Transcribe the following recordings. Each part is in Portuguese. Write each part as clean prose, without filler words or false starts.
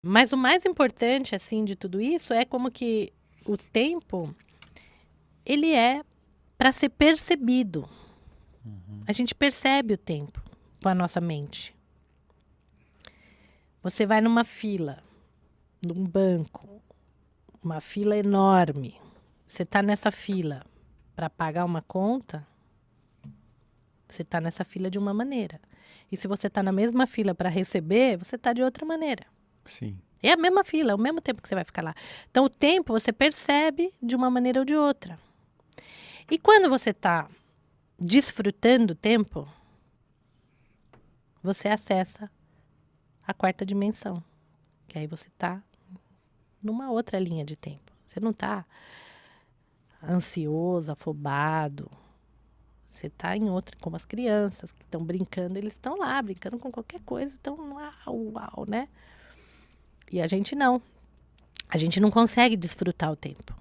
Mas o mais importante, assim, de tudo isso é como que o tempo, ele é para ser percebido. A gente percebe o tempo com a nossa mente. Você vai numa fila, num banco, uma fila enorme. Você está nessa fila para pagar uma conta, você está nessa fila de uma maneira. E se você está na mesma fila para receber, você está de outra maneira. Sim. É a mesma fila, é o mesmo tempo que você vai ficar lá. Então, o tempo você percebe de uma maneira ou de outra. E quando você está desfrutando o tempo, você acessa a quarta dimensão. Que aí você está numa outra linha de tempo. Você não está ansioso, afobado. Você está em outra, como as crianças que estão brincando, eles estão lá brincando com qualquer coisa, estão uau, uau, né? E a gente não. A gente não consegue desfrutar o tempo.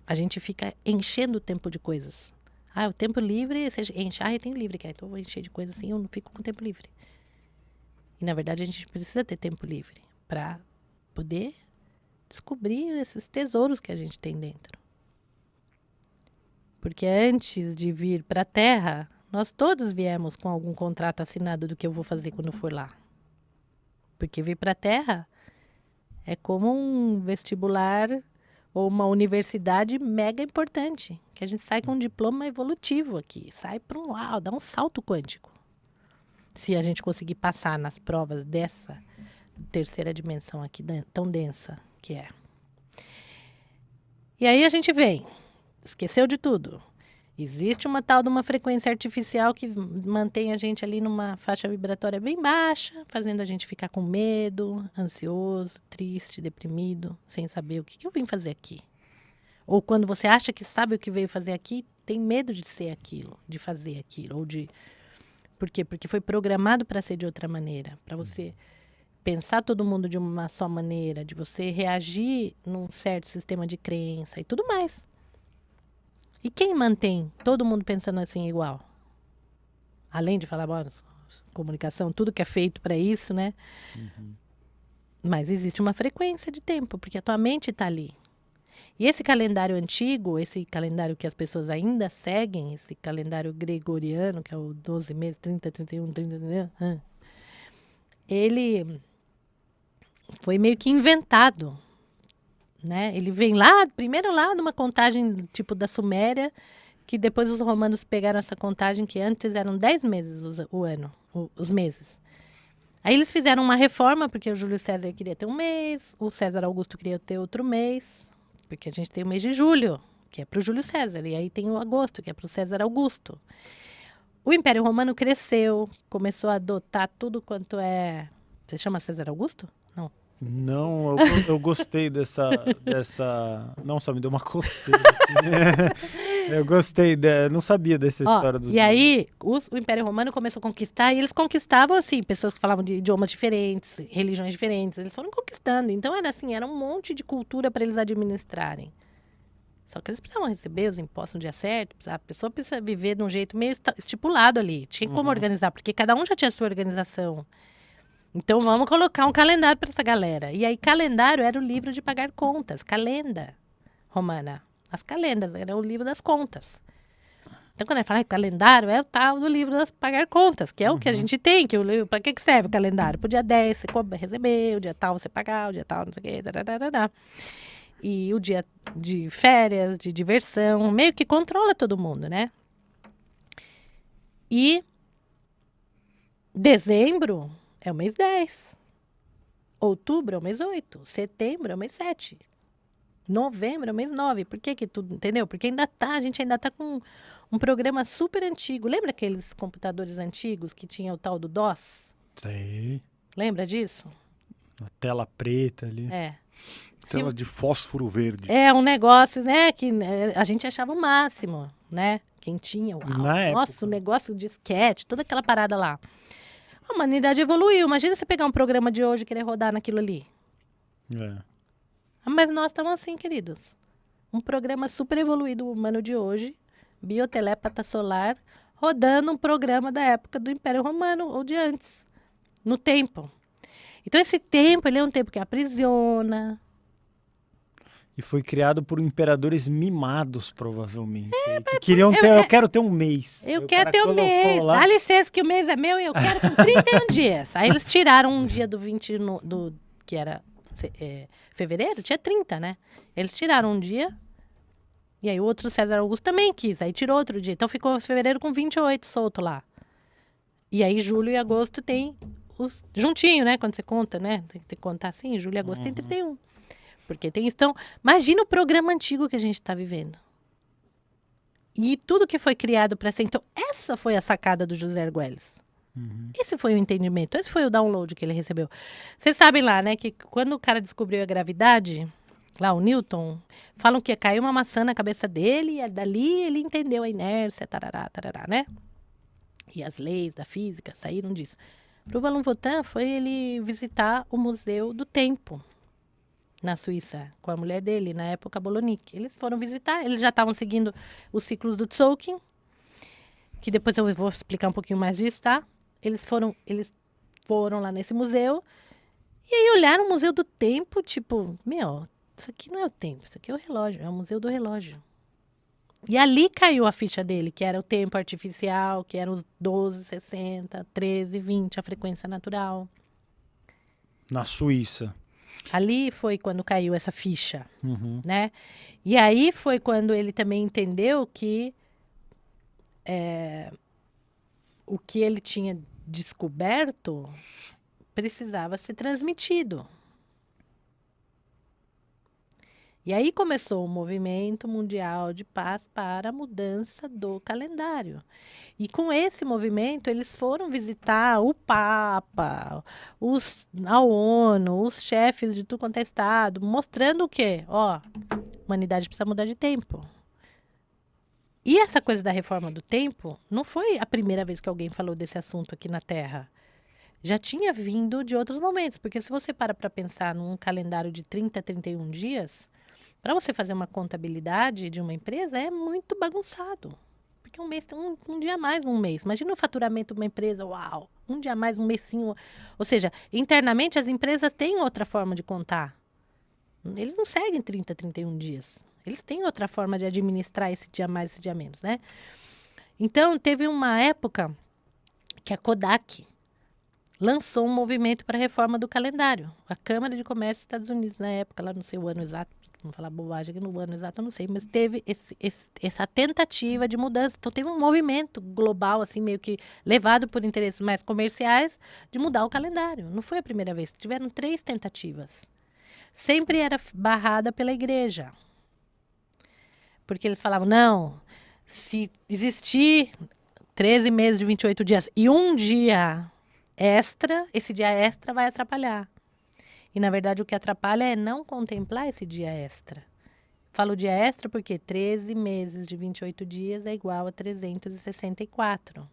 A gente fica enchendo o tempo de coisas. Ah, o tempo livre, você enche. Ah, eu tenho livre, então eu vou encher de coisa assim, eu não fico com tempo livre. E na verdade a gente precisa ter tempo livre para poder descobrir esses tesouros que a gente tem dentro. Porque antes de vir para a Terra, nós todos viemos com algum contrato assinado do que eu vou fazer quando for lá. Porque vir para a Terra é como um vestibular ou uma universidade mega importante, que a gente sai com um diploma evolutivo aqui, sai para um uau, dá um salto quântico. Se a gente conseguir passar nas provas dessa terceira dimensão aqui, tão densa que é. E aí a gente vem, esqueceu de tudo. Existe uma tal de uma frequência artificial que mantém a gente ali numa faixa vibratória bem baixa, fazendo a gente ficar com medo, ansioso, triste, deprimido, sem saber o que eu vim fazer aqui. Ou quando você acha que sabe o que veio fazer aqui, tem medo de ser aquilo, de fazer aquilo. Ou de... Por quê? Porque foi programado para ser de outra maneira. Para você pensar todo mundo de uma só maneira, de você reagir num certo sistema de crença e tudo mais. E quem mantém todo mundo pensando assim igual? Além de falar, bom, comunicação, tudo que é feito para isso, né? Mas existe uma frequência de tempo, porque a tua mente está ali. E esse calendário antigo, esse calendário que as pessoas ainda seguem, esse calendário gregoriano, que é o 12 meses, 30, 31, 30, ele foi meio que inventado, né? Ele vem lá, primeiro lá de uma contagem tipo da Suméria, que depois os romanos pegaram essa contagem que antes eram 10 meses o ano, os meses. Aí eles fizeram uma reforma, porque o Júlio César queria ter um mês, o César Augusto queria ter outro mês, porque a gente tem o mês de julho, que é para o Júlio César, e aí tem o agosto, que é para o César Augusto. O Império Romano cresceu, começou a adotar tudo quanto é... Você chama César Augusto? Não. Não, eu gostei dessa. Não, só me deu uma coceira aqui. Eu gostei, não sabia dessa história dos. E aí, o Império Romano começou a conquistar, e eles conquistavam, assim, pessoas que falavam de idiomas diferentes, religiões diferentes, eles foram conquistando. Então, era assim, era um monte de cultura para eles administrarem. Só que eles precisavam receber os impostos no dia certo, a pessoa precisa viver de um jeito meio estipulado ali, tinha como organizar, porque cada um já tinha a sua organização. Então, vamos colocar um calendário para essa galera. E aí, calendário era o livro de pagar contas, calenda romana. As calendas, era o livro das contas. Então, quando ele fala calendário, é o tal do livro das pagar contas, que é o que a gente tem, que o livro, para que serve o calendário? Pro dia 10 você receber, o dia tal você pagar, o dia tal não sei o quê, dararara. E o dia de férias, de diversão, meio que controla todo mundo, né? E dezembro é o mês 10. Outubro é o mês 8. Setembro é o mês 7. Novembro é o mês 9. Por que tudo, entendeu? Porque a gente ainda tá com um programa super antigo. Lembra aqueles computadores antigos que tinha o tal do DOS? Sei. Lembra disso? A tela preta ali. É. Tela de fósforo verde. É um negócio, né, que a gente achava o máximo, né? Quem tinha, uau, Na nossa, época. o negócio de disquete, toda aquela parada lá. A humanidade evoluiu. Imagina você pegar um programa de hoje e querer rodar naquilo ali. É. Mas nós estamos assim, queridos. Um programa super evoluído humano de hoje, biotelépata solar, rodando um programa da época do Império Romano ou de antes, no tempo. Então, esse tempo, ele é um tempo que aprisiona. E foi criado por imperadores mimados, provavelmente. Que queriam ter, eu quero ter um mês. Eu Aí o quero cara ter um colocou mês. lá. Dá licença que o mês é meu e eu quero com 31 dias. Aí eles tiraram um dia do 20, que era fevereiro, tinha 30, né? Eles tiraram um dia. E aí o outro César Augusto também quis. Aí tirou outro dia. Então ficou fevereiro com 28 solto lá. E aí julho e agosto tem os juntinho, né? Quando você conta, né? Tem que contar assim, julho e agosto tem 31. Porque tem isso. Então, imagina o programa antigo que a gente está vivendo. E tudo que foi criado para ser. Então, essa foi a sacada do José Argüelles. Esse foi o entendimento, esse foi o download que ele recebeu. Vocês sabem lá, né, que quando o cara descobriu a gravidade, lá o Newton, falam que caiu uma maçã na cabeça dele e dali ele entendeu a inércia, tarará, tarará, né? E as leis da física saíram disso. Para o Valon Votan foi ele visitar o Museu do Tempo, na Suíça, com a mulher dele, na época Bolonic. Eles foram visitar, eles já estavam seguindo os ciclos do Tzolk'in, que depois eu vou explicar um pouquinho mais disso, tá? Eles foram lá nesse museu, e aí olharam o Museu do Tempo, tipo, meu, isso aqui não é o tempo, isso aqui é o relógio, é o Museu do Relógio. E ali caiu a ficha dele, que era o tempo artificial, que eram os 12, 60, 13, 20, a frequência natural. Na Suíça. Ali foi quando caiu essa ficha, né? E aí foi quando ele também entendeu que o que ele tinha descoberto precisava ser transmitido. E aí começou o movimento mundial de paz para a mudança do calendário. E com esse movimento, eles foram visitar o Papa, a ONU, os chefes de tudo quanto é estado, mostrando o quê? Ó, a humanidade precisa mudar de tempo. E essa coisa da reforma do tempo não foi a primeira vez que alguém falou desse assunto aqui na Terra. Já tinha vindo de outros momentos, porque se você para pensar num calendário de 30 a 31 dias, para você fazer uma contabilidade de uma empresa é muito bagunçado. Porque um mês, um dia a mais um mês. Imagina o faturamento de uma empresa, uau, um dia a mais, um mêsinho. Ou seja, internamente as empresas têm outra forma de contar. Eles não seguem 30, 31 dias. Eles têm outra forma de administrar esse dia a mais, esse dia a menos, né? Então, teve uma época que a Kodak lançou um movimento para a reforma do calendário. A Câmara de Comércio dos Estados Unidos, na época, lá não sei o ano exato, vamos falar bobagem aqui no ano exato, eu não sei, mas teve essa tentativa de mudança. Então, teve um movimento global, assim, meio que levado por interesses mais comerciais, de mudar o calendário. Não foi a primeira vez. Tiveram 3 tentativas. Sempre era barrada pela igreja. Porque eles falavam, não, se existir 13 meses de 28 dias e um dia extra, esse dia extra vai atrapalhar. E, na verdade, o que atrapalha é não contemplar esse dia extra. Falo dia extra porque 13 meses de 28 dias é igual a 364.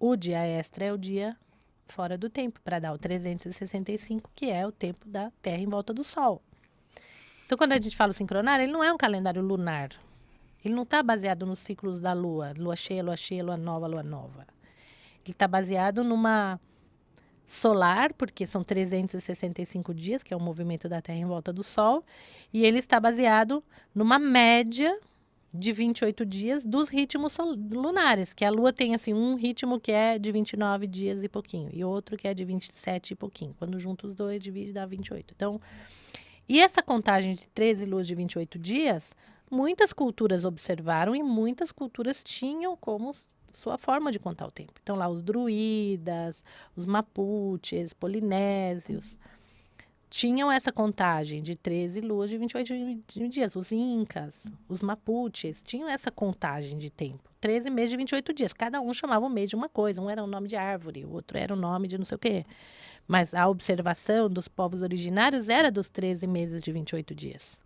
O dia extra é o dia fora do tempo, para dar o 365, que é o tempo da Terra em volta do Sol. Então, quando a gente fala o sincronário, ele não é um calendário lunar. Ele não está baseado nos ciclos da Lua, Lua cheia, Lua nova, Lua nova. Ele está baseado numa solar, porque são 365 dias, que é o movimento da Terra em volta do Sol, e ele está baseado numa média de 28 dias dos ritmos lunares, que a Lua tem assim um ritmo que é de 29 dias e pouquinho, e outro que é de 27 e pouquinho. Quando junta os dois, divide, dá 28. Então, e essa contagem de 13 luas de 28 dias, muitas culturas observaram e muitas culturas tinham como sua forma de contar o tempo. Então, lá os druidas, os mapuches, polinésios, tinham essa contagem de 13 luas de 28 dias. Os incas, os mapuches, tinham essa contagem de tempo. 13 meses de 28 dias. Cada um chamava o mês de uma coisa. Um era o nome de árvore, o outro era o nome de não sei o quê. Mas a observação dos povos originários era dos 13 meses de 28 dias.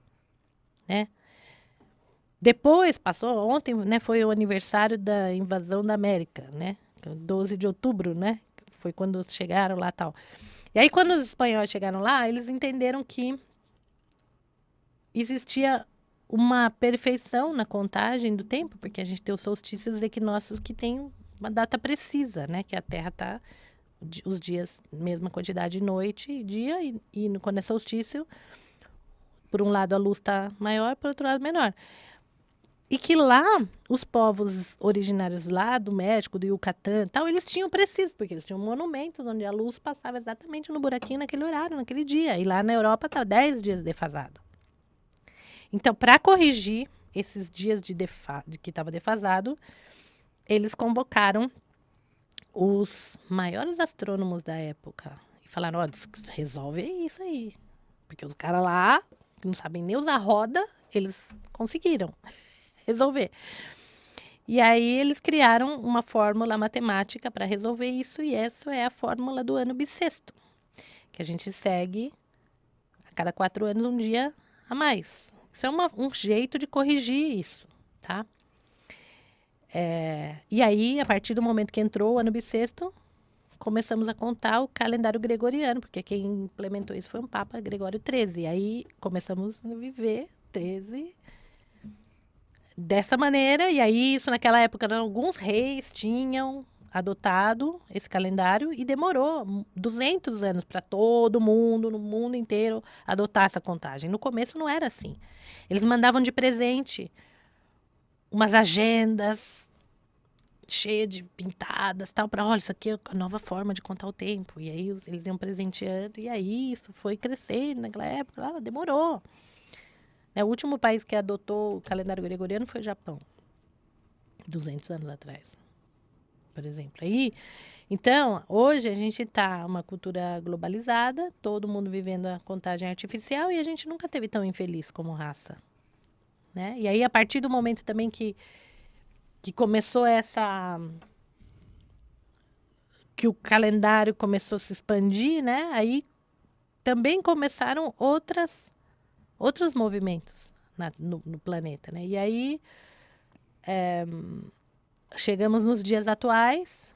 Né? Depois, passou ontem, né, foi o aniversário da invasão da América, né? 12 de outubro, né? Foi quando chegaram lá e tal. E aí, quando os espanhóis chegaram lá, eles entenderam que existia uma perfeição na contagem do tempo, porque a gente tem os solstícios e equinócios que tem uma data precisa, né? Que a Terra está os dias, mesma quantidade de noite e dia, quando é solstício, por um lado a luz está maior, por outro lado menor. E que lá, os povos originários lá do México, do Yucatán, tal, eles tinham preciso, porque eles tinham monumentos onde a luz passava exatamente no buraquinho naquele horário, naquele dia. E lá na Europa está 10 dias defasado. Então, para corrigir esses dias de que estava defasado, eles convocaram os maiores astrônomos da época e falaram: ó, resolve isso aí. Porque os caras lá, que não sabem nem usar roda, eles conseguiram resolver. E aí eles criaram uma fórmula matemática para resolver isso, e essa é a fórmula do ano bissexto, que a gente segue a cada 4 anos um dia a mais. Isso é um jeito de corrigir isso, tá? E aí, a partir do momento que entrou o ano bissexto, começamos a contar o calendário gregoriano, porque quem implementou isso foi um Papa Gregório XIII. E aí começamos a viver 13 dessa maneira, e aí isso naquela época alguns reis tinham adotado esse calendário e demorou 200 anos para todo mundo, no mundo inteiro, adotar essa contagem. No começo não era assim. Eles mandavam de presente umas agendas cheias de pintadas, tal, para, olha, isso aqui é a nova forma de contar o tempo. E aí eles iam presenteando, e aí isso foi crescendo naquela época, demorou. O último país que adotou o calendário gregoriano foi o Japão, 200 anos atrás, por exemplo. Então, hoje a gente está uma cultura globalizada, todo mundo vivendo a contagem artificial, e a gente nunca teve tão infeliz como raça, né? E aí, a partir do momento também que começou que o calendário começou a se expandir, né? Aí também começaram outros movimentos no planeta, né? E aí chegamos nos dias atuais,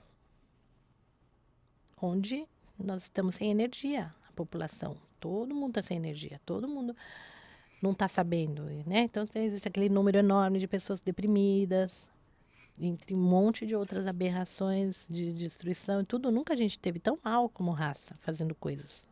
onde nós estamos sem energia, a população. Todo mundo está sem energia, todo mundo não está sabendo, né? Então existe aquele número enorme de pessoas deprimidas, entre um monte de outras aberrações de destruição e tudo. Nunca a gente teve tão mal como raça fazendo coisas.